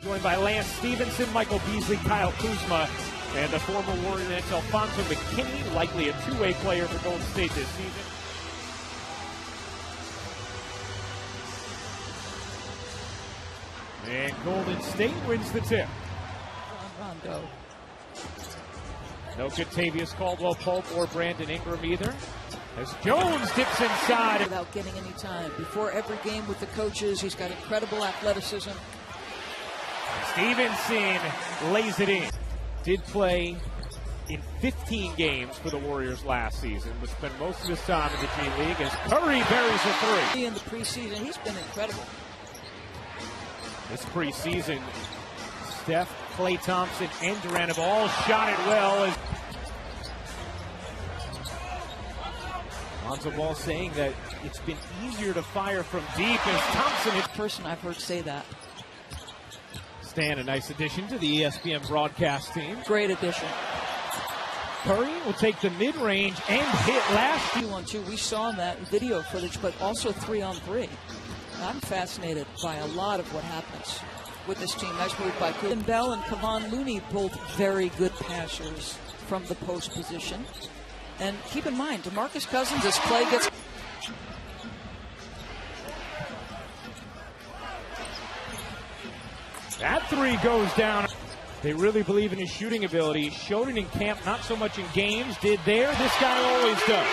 Joined by Lance Stevenson, Michael Beasley, Kyle Kuzma, and the former Warrior Alfonso McKinney, likely a two-way player for Golden State this season. And Golden State wins the tip. Rondo. No Kentavious Caldwell-Pope or Brandon Ingram either. As Jones dips inside. Without getting any time. Before every game with the coaches, he's got incredible athleticism. Stevenson lays it in. Did play in 15 games for the Warriors last season, but spent most of his time in the G League as Curry buries a three. In the preseason, he's been incredible. This preseason, Steph, Klay Thompson, and Durant have all shot it well. Lonzo Ball saying that it's been easier to fire from deep as Thompson is. Person I've heard say that. Stan, a nice addition to the ESPN broadcast team. Great addition. Curry will take the mid-range and hit last. 2-on-2, we saw in that video footage, but also 3-on-3. I'm fascinated by a lot of what happens with this team. Nice move by Kuzma. Bell and Kevon Looney, both very good passers from the post position. And keep in mind, DeMarcus Cousins, as Klay gets... That three goes down. They really believe in his shooting ability. Showed it in camp, not so much in games. Did there. This guy always does.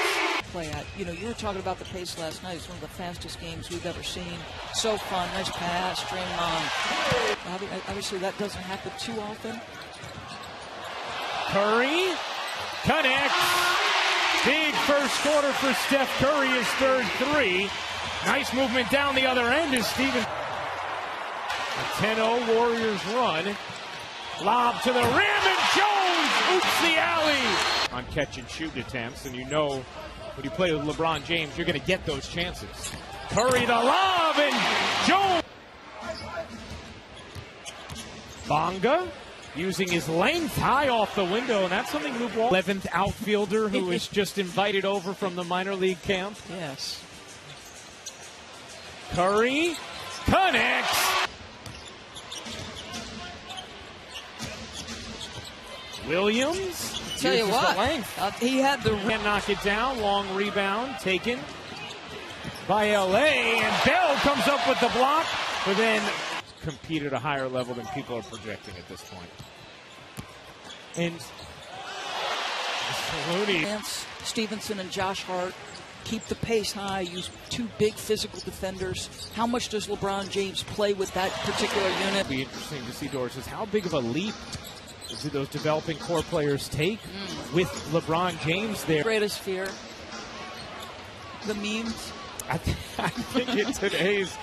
Play at. You know, you were talking about the pace last night. It's one of the fastest games we've ever seen. So fun. Nice pass. Draymond. Obviously, that doesn't happen too often. Curry connects. Big first quarter for Steph Curry, his third three. Nice movement down the other end as Stevens. A 10-0 Warriors run. Lob to the rim, and Jones oops the alley. On catch and shoot attempts, and you know when you play with LeBron James, you're going to get those chances. Curry the lob, and Jones. Bonga using his length high off the window, and that's something Lou Ball, 11th outfielder who was just invited over from the minor league camp. Yes. Curry connects. Williams. Tell you what, he had the and knock it down. Long rebound taken by LA, and Bell comes up with the block, but then compete at a higher level than people are projecting at this point. And Looney. Stevenson and Josh Hart keep the pace high, use two big physical defenders. How much does LeBron James play with that particular unit? It'll be interesting to see, Doris, is how big of a leap do those developing core players take with LeBron James there? Greatest fear. The memes. I think in today's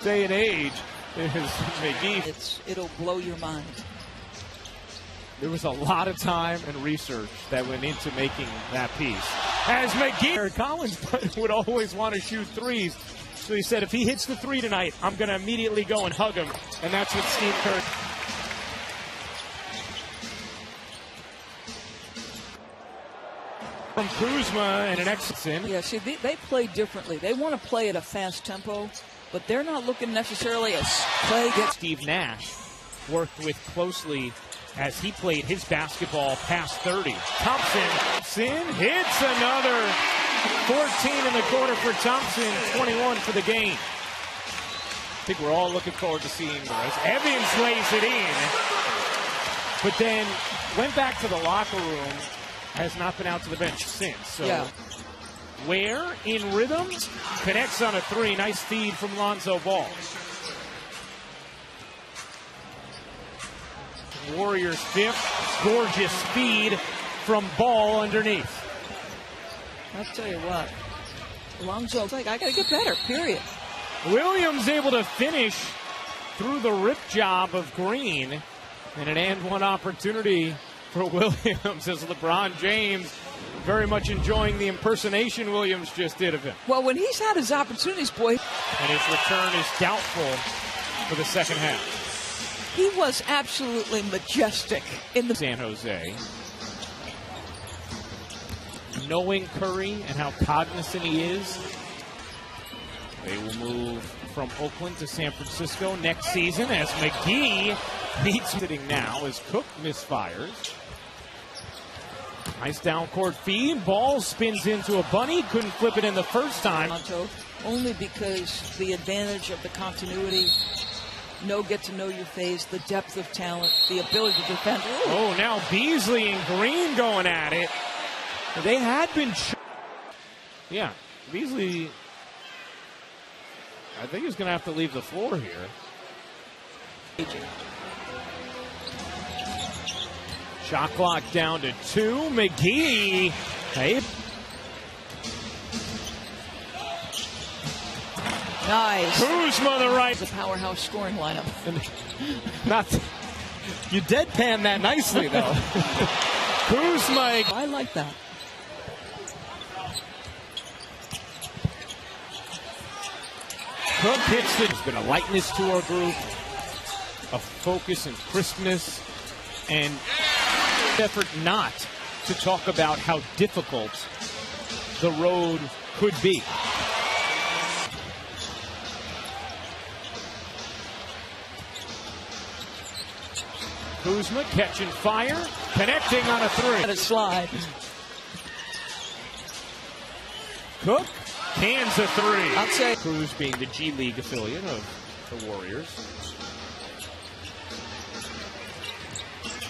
day and age, is McGee. It'll blow your mind. There was a lot of time and research that went into making that piece. As McGee, Eric Collins would always want to shoot threes. So he said, if he hits the three tonight, I'm going to immediately go and hug him. And that's what Steve Kerr. From Kuzma and an excellent. Yeah, see, they play differently. They want to play at a fast tempo, but they're not looking necessarily as Klay gets. Steve Nash worked with closely as he played his basketball past 30. Thompson hits another 14 in the quarter for Thompson, 21 for the game. I think we're all looking forward to seeing as Evans lays it in, but then went back to the locker room. Has not been out to the bench since. So, yeah. Where in rhythm connects on a three. Nice feed from Lonzo Ball. Warriors fifth. Gorgeous speed from Ball underneath. I'll tell you what. Lonzo's like, I got to get better, period. Williams able to finish through the rip job of Green. And an and one opportunity for Williams as LeBron James very much enjoying the impersonation Williams just did of him. Well, when he's had his opportunities, boy. And his return is doubtful for the second half. He was absolutely majestic in the San Jose. Knowing Curry and how cognizant he is, they will move from Oakland to San Francisco next season as McGee beats sitting now as Cook misfires. Nice down court feed. Ball spins into a bunny. Couldn't flip it in the first time. Only because the advantage of the continuity, get to know your phase, the depth of talent, the ability to defend. Ooh. Oh, now Beasley and Green going at it. They had been. Yeah, Beasley. I think he's going to have to leave the floor here. Shot clock down to 2. McGee. Hey. Nice. Kuzma the right. It's a powerhouse scoring lineup. Not. You deadpan that nicely, though. Kuzma. I like that. Cook hits it. There's been a lightness to our group, a focus and crispness, and effort not to talk about how difficult the road could be. Kuzma catching fire, connecting on a 3. Let it slide. Cook cans a 3. I'd say Cruz being the G League affiliate of the Warriors.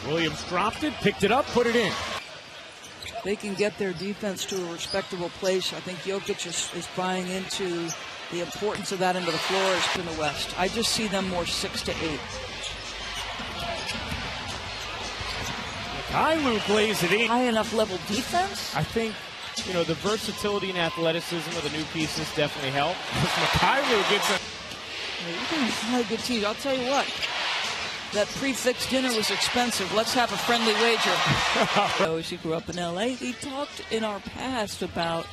Williams dropped it, picked it up, put it in. They can get their defense to a respectable place. I think Jokic is buying into the importance of that into the floors in the West. I just see them more 6 to 8. Kailu plays it in. High enough level defense? I think, the versatility and athleticism of the new pieces definitely help. Kailu gets a... You can have a good team. I'll tell you what. That prefix dinner was expensive. Let's have a friendly wager. He grew up in L.A. He talked in our past about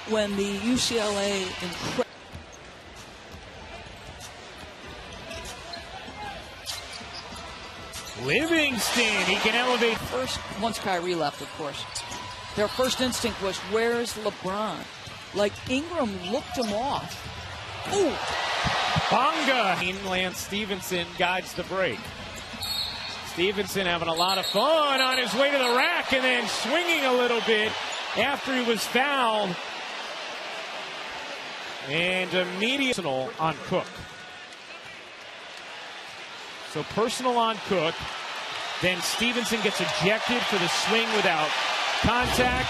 when the UCLA Livingston, he can elevate. First, once Kyrie left, of course, their first instinct was, where's LeBron? Like, Ingram looked him off. Ooh. Bonga. Lance Stevenson guides the break. Stevenson having a lot of fun on his way to the rack and then swinging a little bit after he was fouled. And immediate on Cook. So personal on Cook. Then Stevenson gets ejected for the swing without contact.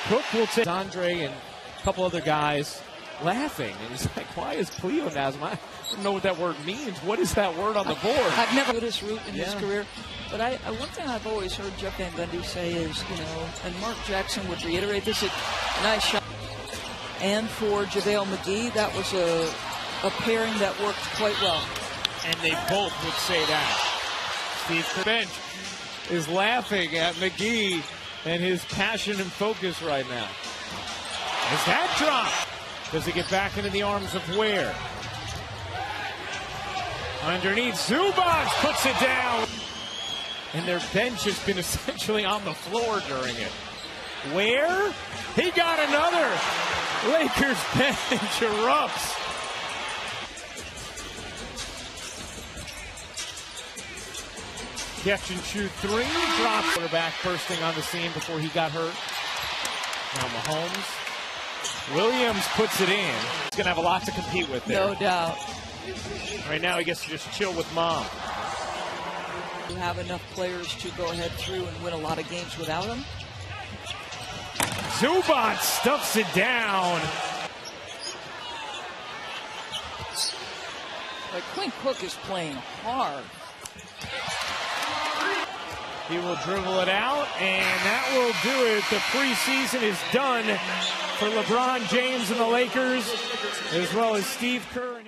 Cook will take Andre and a couple other guys laughing. And he's like, why is pleonasm? I don't know what that word means. What is that word on the board? I've never heard this route in his career. But one thing I've always heard Jeff Van Gundy say is, and Mark Jackson would reiterate this, a nice shot. And for JaVale McGee, that was a pairing that worked quite well. And they both would say that. Steve Bench is laughing at McGee and his passion and focus right now. Is that drop? Does it get back into the arms of Ware? Underneath, Zubac puts it down. And their bench has been essentially on the floor during it. Ware? He got another. Lakers bench erupts. Catch and shoot 3. Drops. Quarterback bursting on the scene before he got hurt. Now Mahomes. Williams puts it in. He's going to have a lot to compete with there. No doubt. Right now he gets to just chill with mom. You have enough players to go ahead through and win a lot of games without him. Zubac stuffs it down. But Quinn Cook is playing hard. He will dribble it out, and that will do it. The preseason is done for LeBron James and the Lakers, as well as Steve Kerr.